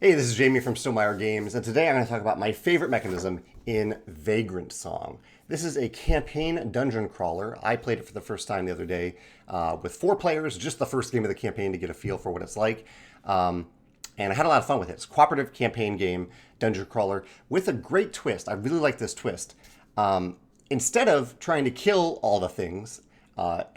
Hey, this is Jamey from Stonemaier Games, and today I'm going to talk about my favorite mechanism in Vagrantsong. This is a campaign dungeon crawler. I played it for the first time the other day with 4 players, just the first game of the campaign to get a feel for what it's like. And I had a lot of fun with it. It's a cooperative campaign game, dungeon crawler, with a great twist. I really like this twist. Instead of trying to kill all the things,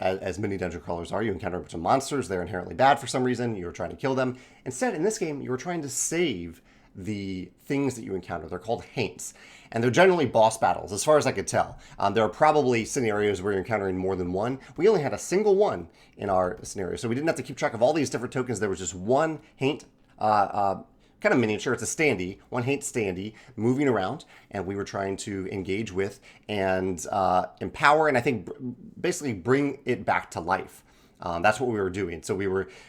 as many dungeon crawlers are, you encounter a bunch of monsters. They're inherently bad for some reason. You're trying to kill them. Instead, in this game, you were trying to save the things that you encounter. They're called haints, and they're generally boss battles, as far as I could tell. There are probably scenarios where you're encountering more than one. We only had a single one in our scenario, so we didn't have to keep track of all these different tokens. There was just one haint, kind of miniature. It's a standee, one haint standee, moving around, and we were trying to engage with and empower, and I think basically bring it back to life. That's what we were doing. So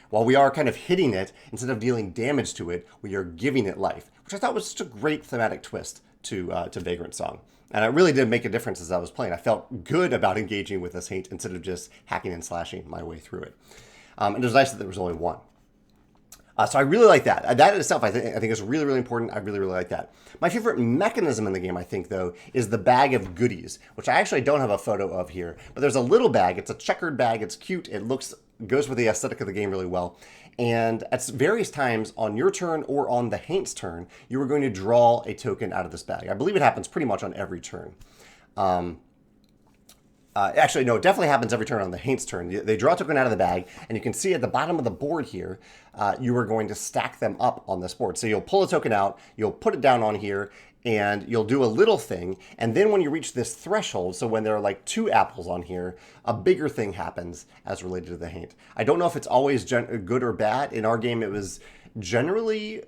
while we are kind of hitting it, instead of dealing damage to it, we are giving it life, which I thought was such a great thematic twist to Vagrantsong. And it really did make a difference as I was playing. I felt good about engaging with this haint instead of just hacking and slashing my way through it. And it was nice that there was only one. So I really like that. That in itself, I think is really, really important. I really, really like that. My favorite mechanism in the game, I think, though, is the bag of goodies, which I actually don't have a photo of here. But there's a little bag. It's a checkered bag. It's cute. It goes with the aesthetic of the game really well. And at various times on your turn or on the haint's turn, you are going to draw a token out of this bag. I believe it happens pretty much on every turn. Actually, no, it definitely happens every turn on the haint's turn. They draw a token out of the bag, and you can see at the bottom of the board here, you are going to stack them up on this board. So you'll pull a token out, you'll put it down on here, and you'll do a little thing. And then when you reach this threshold, so when there are like 2 apples on here, a bigger thing happens as related to the haint. I don't know if it's always good or bad. In our game, it was generally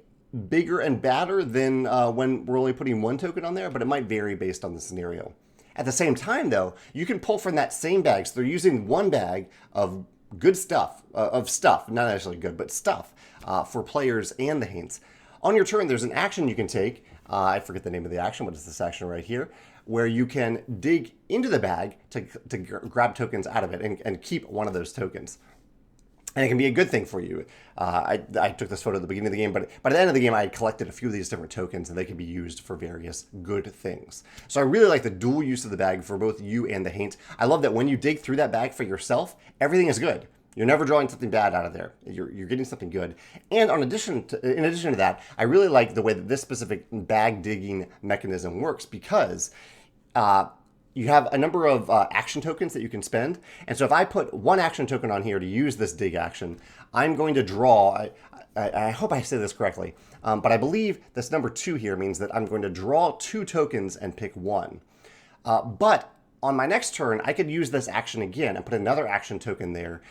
bigger and badder than when we're only putting 1 token on there, but it might vary based on the scenario. At the same time, though, you can pull from that same bag. So they're using one bag of good stuff, not necessarily good, but stuff for players and the haints. On your turn, there's an action you can take. I forget the name of the action. What is this action right here? Where you can dig into the bag to grab tokens out of it and keep one of those tokens. And it can be a good thing for you. I took this photo at the beginning of the game, but by the end of the game, I had collected a few of these different tokens, and they can be used for various good things. So I really like the dual use of the bag for both you and the haint. I love that when you dig through that bag for yourself, everything is good. You're never drawing something bad out of there. You're getting something good. And in addition to that, I really like the way that this specific bag digging mechanism works because you have a number of action tokens that you can spend. And so if I put 1 action token on here to use this dig action, I'm going to draw, I hope I say this correctly, but I believe this number 2 here means that I'm going to draw 2 tokens and pick 1. But on my next turn, I could use this action again and put another action token there.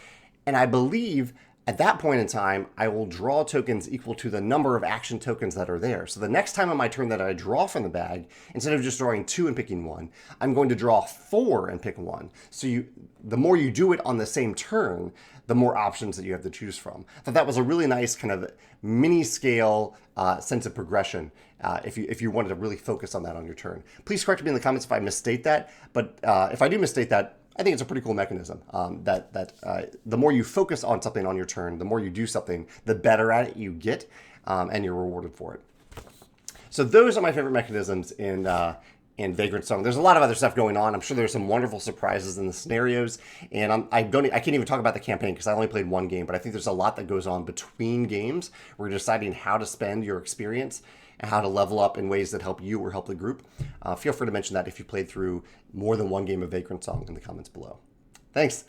And I believe at that point in time, I will draw tokens equal to the number of action tokens that are there. So the next time on my turn that I draw from the bag, instead of just drawing 2 and picking 1, I'm going to draw 4 and pick 1. So the more you do it on the same turn, the more options that you have to choose from. I thought that was a really nice kind of mini scale sense of progression if you wanted to really focus on that on your turn. Please correct me in the comments if I misstate that, but if I do misstate that, I think it's a pretty cool mechanism that the more you focus on something on your turn, the more you do something, the better at it you get, and you're rewarded for it. So those are my favorite mechanisms in Vagrantsong. There's a lot of other stuff going on. I'm sure there's some wonderful surprises in the scenarios, and I can't even talk about the campaign because I only played 1 game, but I think there's a lot that goes on between games where you're deciding how to spend your experience and how to level up in ways that help you or help the group. Feel free to mention that if you played through more than 1 game of Vagrantsong in the comments below. Thanks.